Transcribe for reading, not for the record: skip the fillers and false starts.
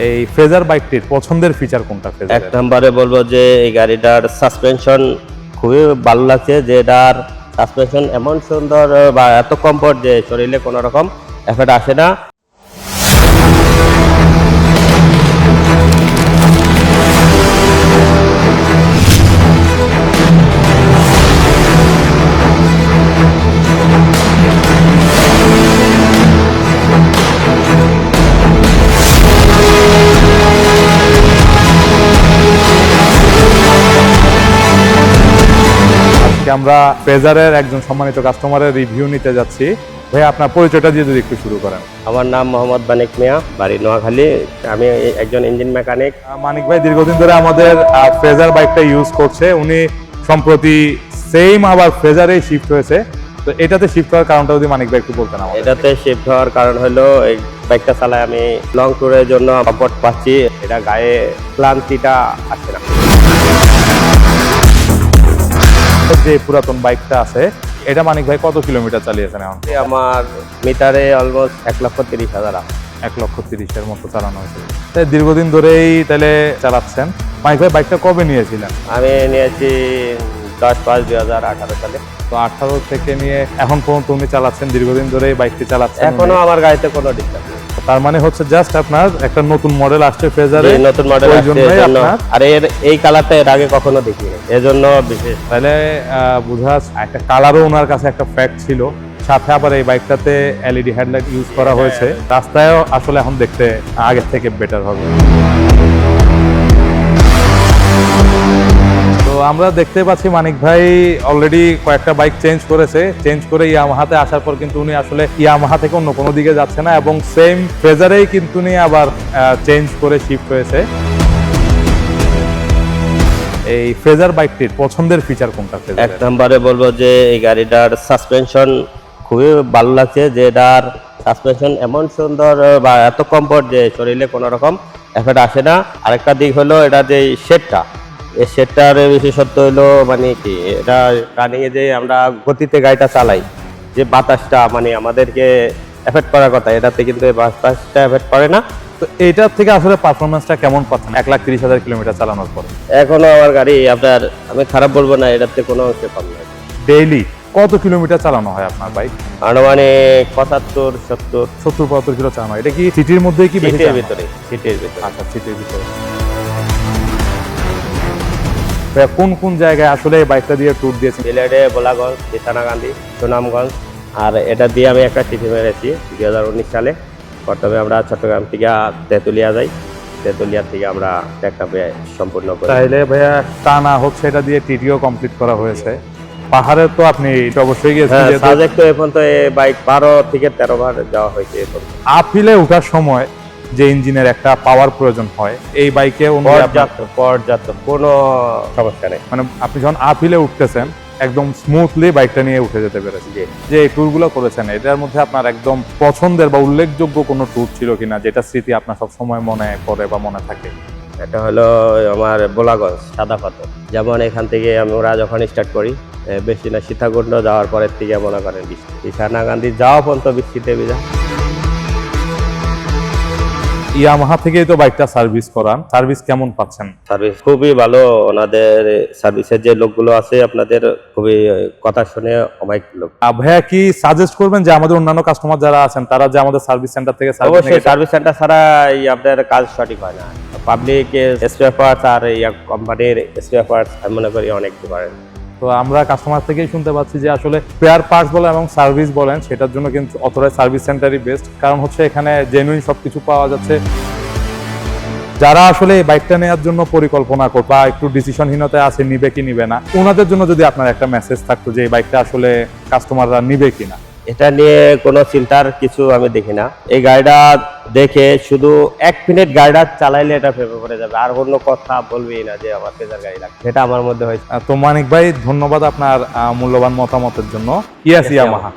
এই ফ্রেজার বাইকটির পছন্দের ফিচার কোনটা? এক নম্বরে বলবো যে এই গাড়িটার সাসপেনশন খুবই ভালো লাগছে, যে এটার সাসপেনশন এমন সুন্দর বা এত কমফোর্ট যে শরীরে কোনো রকম এফেক্ট আসে না। আমরা ফ্রেজারের একজন সম্মানিত কাস্টমারের রিভিউ নিতে যাচ্ছি। ভাই, আপনার পরিচয়টা দিয়ে যদি একটু শুরু করেন। আমার নাম মোহাম্মদ মানিক মিয়া, বাড়ি নোয়াখালী। আমি একজন ইঞ্জিন মেকানিক। মানিক ভাই দীর্ঘদিন ধরে আমাদের ফ্রেজার বাইকটা ইউজ করছে। উনি সম্প্রতি সেম আবার ফ্রেজারে শিফট হয়েছে। তো এটাতে শিফট হওয়ার কারণটা যদি মানিক ভাই একটু বলতেন আমাদের। এটাতে শিফট হওয়ার কারণ হলো এই বাইকটা চালায় আমি লং ট্যুরের জন্য কমফোর্ট পাচ্ছি, এটা গায়ে ক্লান্তিটা আসে না। যে পুরাতন বাইকটা আছে এটা মানিক ভাই কত কিলোমিটার চালিয়েছেন এখন? আমার মিটারে অলমোস্ট 1,30,000। 1,30,000-এর মতো চালানো হয়েছে। তাই দীর্ঘদিন ধরেই তাহলে চালাচ্ছেন। মানিক ভাই বাইকটা কবে নিয়েছিলেন? আমি নিয়েছি 10/5/2018 সালে। তো 18 থেকে নিয়ে এখন পর্যন্ত উনি চালাচ্ছেন, দীর্ঘদিন ধরে এই বাইকটি চালাচ্ছেন। এখনো আমার গাড়িতে কোনো ডিস্টার্ব নেই। তার মানে হচ্ছে জাস্ট আপনার একটা নতুন মডেল আসছে ফ্রেজারে, নতুন মডেল ওই আসছে জন্যই এজন্য। আপনার আর এই কালারটা এর আগে কখনো দেখিনি, এজন্য বিশেষ। তাহলে বোঝা যাচ্ছে একটা কালারও ওনার কাছে একটা ফ্যাক্ট ছিল। সাথে আবার এই বাইকটাতে এলইডি হেডলাইট ইউজ করা হয়েছে। রাস্তায়ও আসলে এখন দেখতে আগের থেকে বেটার হবে। তো আমরা দেখতে পাচ্ছি মানিক ভাই অলরেডি কয়েকটা বাইক চেঞ্জ করেছে। চেঞ্জ করে ইয়ামাহাতে আসার পর কিন্তু উনি আসলে ইয়ামাহা থেকে অন্য কোনো দিকে যাচ্ছে না, এবং সেম ফ্রেজারেই কিন্তু উনি আবার চেঞ্জ করে শিফট হয়েছে। এই ফ্রেজার বাইকটির পছন্দের ফিচার কোনটা? এক নম্বরে বলবো যে এই গাড়িটার সাসপেনশন খুবই ভালো লাগছে, যে এটার সাসপেনশন এমন সুন্দর বা এত কমফোর্ট যে শরীরে কোনো রকম এফেক্ট আসে না। আরেকটা দিক হলো এটা যে শেডটা, এই শেডটার বিশেষত্ব হলো মানে কি, এটা রানিংয়ে যে আমরা গতিতে গাড়িটা চালাই, যে বাতাসটা মানে আমাদেরকে এফেক্ট করার কথা, এটাতে কিন্তু এই বাতাসটা এফেক্ট করে না। তো এইটার থেকে আসলে পারফরমেন্সটা কেমন পাচ্ছেন 1,30,000 কিলোমিটার চালানোর পর? এখনো আমার গাড়ি আপনার, আমি খারাপ বলবো না, এটাতে কোনো অংশে কম নয়। ডেইলি কত কিলোমিটার চালানো হয় আপনার বাইক? আনুমানিক 75-70। 70-75 কিলো চালানো হয়। এটা কি সিটির মধ্যেই কি বেশি সিটির চালানো হয়? ভিতরে, সিটির ভিতরে। আচ্ছা, সিটির ভিতরে। ভাইয়া, কোন কোন জায়গায় আসলে এই বাইকটা দিয়ে ট্যুর দিয়েছেন? সিলেটে বোলাগঞ্জ, কিষানাকান্দি, সুনামগঞ্জ। আর এটা দিয়ে আমি একটা চিঠি মেরেছি 2019 সালে। প্রথমে আমরা চট্টগ্রাম থেকে তেঁতুলিয়া যাই, তেঁতুলিয়া থেকে আমরা একটা সম্পূর্ণ করি। তাইলে ভাইয়া টানা হচ্ছে এটা দিয়ে টিটিও কমপ্লিট করা হয়েছে। পাহাড়ে তো আপনি এটা অবশ্যই গিয়েছেন। হ্যাঁ, যেহেতু সাজেক তো এখন তো এই বাইক 12 থেকে 13 বার যাওয়া হয়েছে এখন। আপহিলে ওঠার সময় যে ইঞ্জিনের একটা পাওয়ার প্রয়োজন হয়, এই বাইকে পর্যাপ্ত কোনো সমস্যা নেই। মানে আপনি যখন আপহিলে উঠতেছেন একদম স্মুথলি বাইকটা নিয়ে উঠে যেতে পেরেছেন। যে এই ট্যুরগুলো করেছেন এটার মধ্যে আপনার একদম পছন্দের বা উল্লেখযোগ্য কোনো ট্যুর ছিল কিনা, যেটা স্মৃতি আপনার সবসময় মনে পড়ে বা মনে থাকে? এটা হলো আমার বোলাগঞ্জ সাদা পাথর। যেমন এখান থেকে আমরা যখন স্টার্ট করি, বেশি না সীতাকুণ্ড যাওয়ার পরের থেকে মনে করেন বৃষ্টি, কিষানাকান্দি যাওয়া পর্যন্ত বৃষ্টিতে ভিজা। ইয়ামাহা থেকেই তো বাইকটা সার্ভিস করান, সার্ভিস কেমন পাচ্ছেন? সার্ভিস খুবই ভালো, ওনাদের সার্ভিসের যে লোকগুলো আছে আপনাদের খুবই কথা শুনে অবাক লোক। ভাইয়া কি সাজেস্ট করবেন যে আমাদের অন্যান্য কাস্টমার যারা আছেন তারা যে আমাদের সার্ভিস সেন্টার থেকে অবশ্যই সার্ভিস সেন্টার ছাড়া আপনাদের কাজ সঠিক হয় না। পাবলিক স্পেয়ার পার্টস আর কোম্পানির স্পেয়ার পার্টস আমি মনে করি অনেক ডিফারেন্ট। তো আমরা কাস্টমার থেকেই শুনতে পাচ্ছি যে আসলে স্পেয়ার পার্টস বলেন এবং সার্ভিস বলেন, সেটার জন্য কিন্তু অথরাইজড সার্ভিস সেন্টারই বেস্ট। কারণ হচ্ছে এখানে জেনুইন সবকিছু পাওয়া যাচ্ছে। যারা আসলে এই বাইকটা নেওয়ার জন্য পরিকল্পনা করে বা একটু ডিসিশনহীনতায় আছে নিবে কি নিবে না, ওনাদের জন্য যদি আপনার একটা মেসেজ থাকতো যে এই বাইকটা আসলে কাস্টমাররা নিবে কিনা? এটা নিয়ে কোনো চিন্তার কিছু আমি দেখি না। এই গাড়িটা দেখে শুধু 1 মিনিট গাড়িটা চালাইলে এটা ফেপে পড়ে যাবে, আর অন্য কথা বলবেই না যে আমার ফ্রেজার গাড়ি লাগবে। এটা আমার মধ্যে হয়েছে। তো মানিক ভাই, ধন্যবাদ আপনার মূল্যবান মতামতের জন্য। ইয়ামাহা।